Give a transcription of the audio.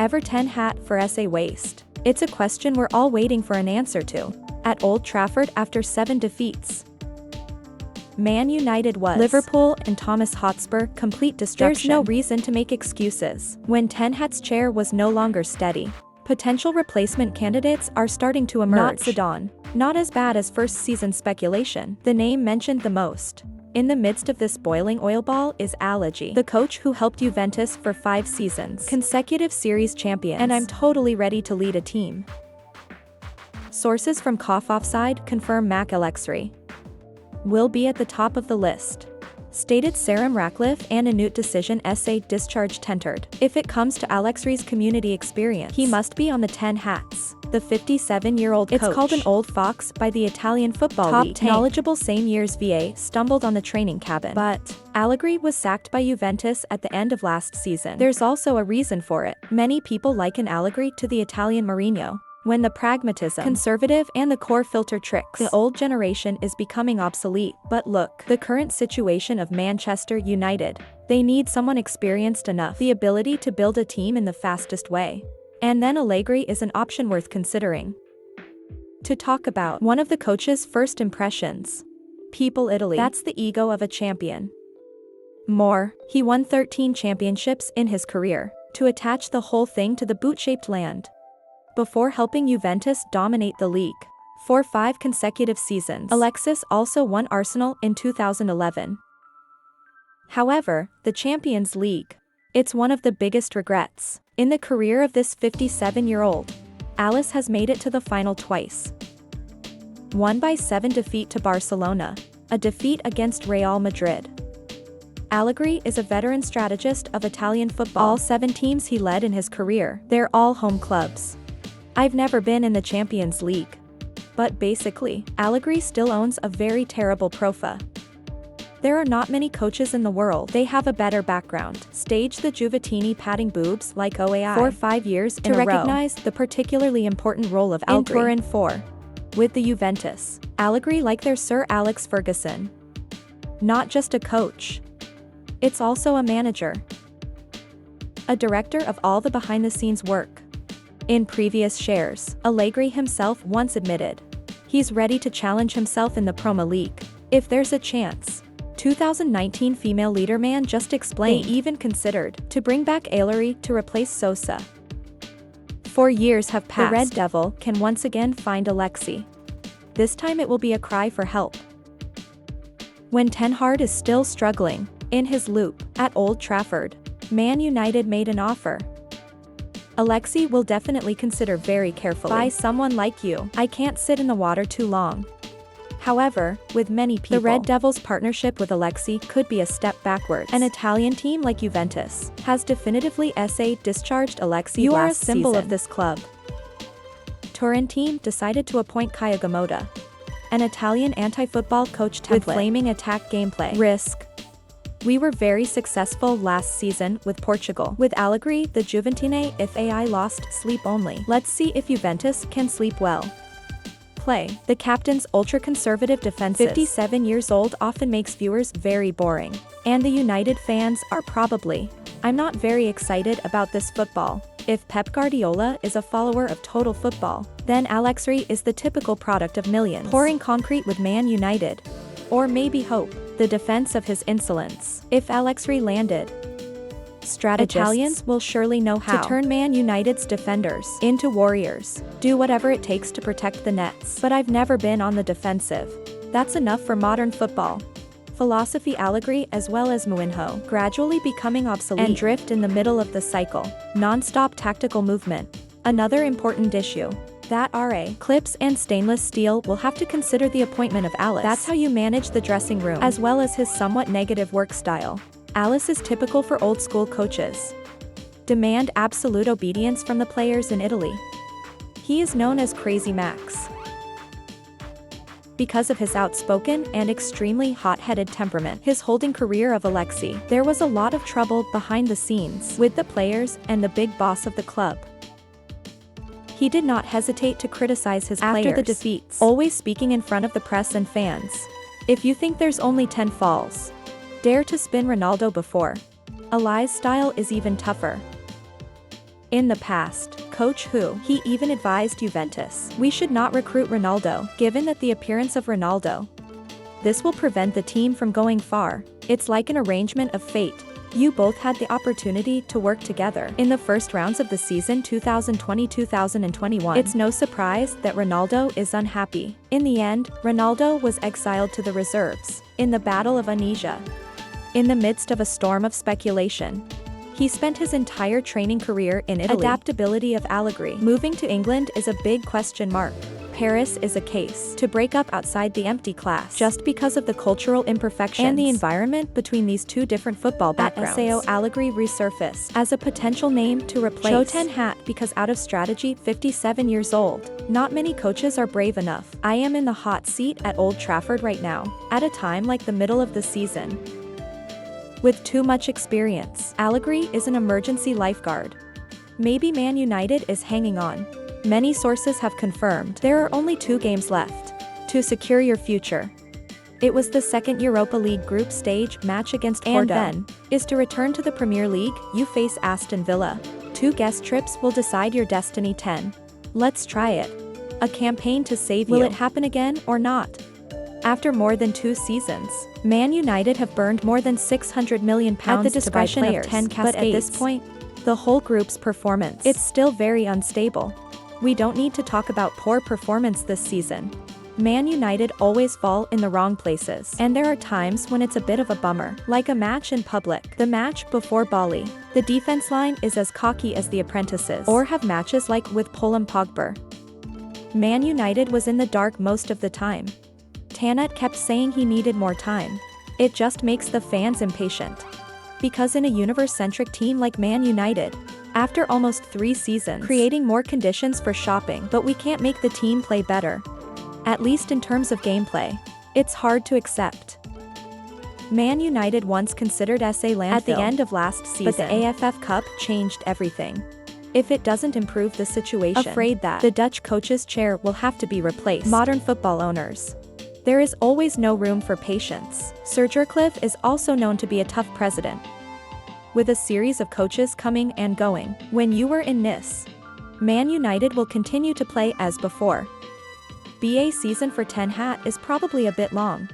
Ever 10 hat for SA waste? It's a question we're all waiting for an answer to. At Old Trafford after 7 defeats. Man United was Liverpool and Thomas Hotspur complete destruction. There's no reason to make excuses when 10 hat's chair was no longer steady. Potential replacement candidates are starting to emerge. Not Zidane. Not as bad as first season speculation. The name mentioned the most in the midst of this boiling oil ball is Allegri, the coach who helped Juventus for 5 seasons, consecutive series champions, and I'm totally ready to lead a team. Sources from Cough Offside confirm Allegri will be at the top of the list. Stated Saram Ratcliffe and Anut decision essay discharge tendered. If it comes to Allegri's community experience, he must be on the 10 hats. The 57-year-old coach. It's called an old fox by the Italian football league. Knowledgeable same year's VA stumbled on the training cabin. But Allegri was sacked by Juventus at the end of last season. There's also a reason for it. Many people liken Allegri to the Italian Mourinho. When the pragmatism, conservative and the core filter tricks, the old generation is becoming obsolete. But look, the current situation of Manchester United. They need someone experienced enough, the ability to build a team in the fastest way. And then Allegri is an option worth considering. To talk about one of the coach's first impressions. People Italy. That's the ego of a champion. More, he won 13 championships in his career. To attach the whole thing to the boot-shaped land. Before helping Juventus dominate the league for 5 consecutive seasons. Alexis also won Arsenal in 2011. However, the Champions League, it's one of the biggest regrets in the career of this 57-year-old. Alice has made it to the final twice. Won by 7 defeat to Barcelona, a defeat against Real Madrid. Allegri is a veteran strategist of Italian football. All 7 teams he led in his career, they're all home clubs. I've never been in the Champions League. But basically, Allegri still owns a very terrible profa. There are not many coaches in the world. They have a better background. Stage the Juventini patting boobs like OAI for 5 years in a row. To recognize the particularly important role of Allegri in Turin 4. With the Juventus, Allegri like their Sir Alex Ferguson. Not just a coach. It's also a manager. A director of all the behind-the-scenes work. In previous shares, Allegri himself once admitted he's ready to challenge himself in the Premier League if there's a chance. 2019 female leader man just explained they even considered to bring back Allegri to replace Sosa. 4 years have passed. The Red Devil can once again find Alexi. This time it will be a cry for help. When Ten Hag is still struggling in his loop at Old Trafford, Man United made an offer. Alexi will definitely consider very carefully. By someone like you, I can't sit in the water too long. However, with many people, the Red Devils' partnership with Alexi could be a step backwards. An Italian team like Juventus has definitively discharged Alexi. You are a symbol of this club. Turin team decided to appoint Kaya, an Italian anti-football coach template with flaming attack gameplay. Risk. We were very successful last season with Portugal. With Allegri, the Juventine if AI lost sleep only. Let's see if Juventus can sleep well. Play. The captain's ultra-conservative defenses, 57 years old, often makes viewers very boring. And the United fans are probably. I'm not very excited about this football. If Pep Guardiola is a follower of total football, then Allegri is the typical product of millions. Pouring concrete with Man United. Or maybe hope. The defense of his insolence. If Allegri landed, strategists, Italians will surely know how to turn Man United's defenders into warriors. Do whatever it takes to protect the nets. But I've never been on the defensive. That's enough for modern football. Philosophy Allegri as well as Mourinho gradually becoming obsolete and drift in the middle of the cycle. Non-stop tactical movement. Another important issue. That RA clips and stainless steel will have to consider the appointment of Alice. That's how you manage the dressing room, as well as his somewhat negative work style. Alice is typical for old-school coaches. Demand absolute obedience from the players in Italy. He is known as Crazy Max because of his outspoken and extremely hot-headed temperament. His holding career of Alexi, there was a lot of trouble behind the scenes with the players and the big boss of the club. He did not hesitate to criticize his players after the defeats, always speaking in front of the press and fans. If you think there's only 10 falls, dare to spin Ronaldo before. Ali's style is even tougher. In the past, Coach Who, he even advised Juventus, we should not recruit Ronaldo, given that the appearance of Ronaldo. This will prevent the team from going far. It's like an arrangement of fate. You both had the opportunity to work together in the first rounds of the season 2020-2021. It's no surprise that Ronaldo is unhappy. In the end, Ronaldo was exiled to the reserves, in the Battle of Anesia. In the midst of a storm of speculation, he spent his entire training career in Italy. Adaptability of Allegri. Moving to England is a big question mark. Paris is a case to break up outside the empty class just because of the cultural imperfections and the environment between these two different football backgrounds. At SAO, Allegri resurfaced as a potential name to replace Ten Hag because out of strategy, 57 years old. Not many coaches are brave enough. I am in the hot seat at Old Trafford right now, at a time like the middle of the season. With too much experience, Allegri is an emergency lifeguard. Maybe Man United is hanging on. Many sources have confirmed there are only 2 games left to secure your future. It was the second Europa League group stage match against Bordeaux. And then is to return to the Premier League, you face Aston Villa. 2 guest trips will decide your destiny. 10. Let's try it. A campaign to save you. Will it happen again or not? After more than 2 seasons, Man United have burned more than £600 million at the discretion of 10 cascades. But at this point, the whole group's performance, it's still very unstable. We don't need to talk about poor performance this season. Man United always fall in the wrong places, and there are times when it's a bit of a bummer, like a match in public. The match before Bali. The defense line is as cocky as the apprentices, or have matches like with Paul Pogba. Man United was in the dark most of the time. Tanat kept saying he needed more time. It just makes the fans impatient. Because in a universe-centric team like Man United, after almost 3 seasons, creating more conditions for shopping, but we can't make the team play better. At least in terms of gameplay. It's hard to accept. Man United once considered SA landfill at the end of last season, but the AFF Cup changed everything. If it doesn't improve the situation, afraid that the Dutch coach's chair will have to be replaced. Modern football owners. There is always no room for patience. Sir Jurcliffe is also known to be a tough president, with a series of coaches coming and going. When you were in Nice, Man United will continue to play as before. BA season for Ten Hag is probably a bit long.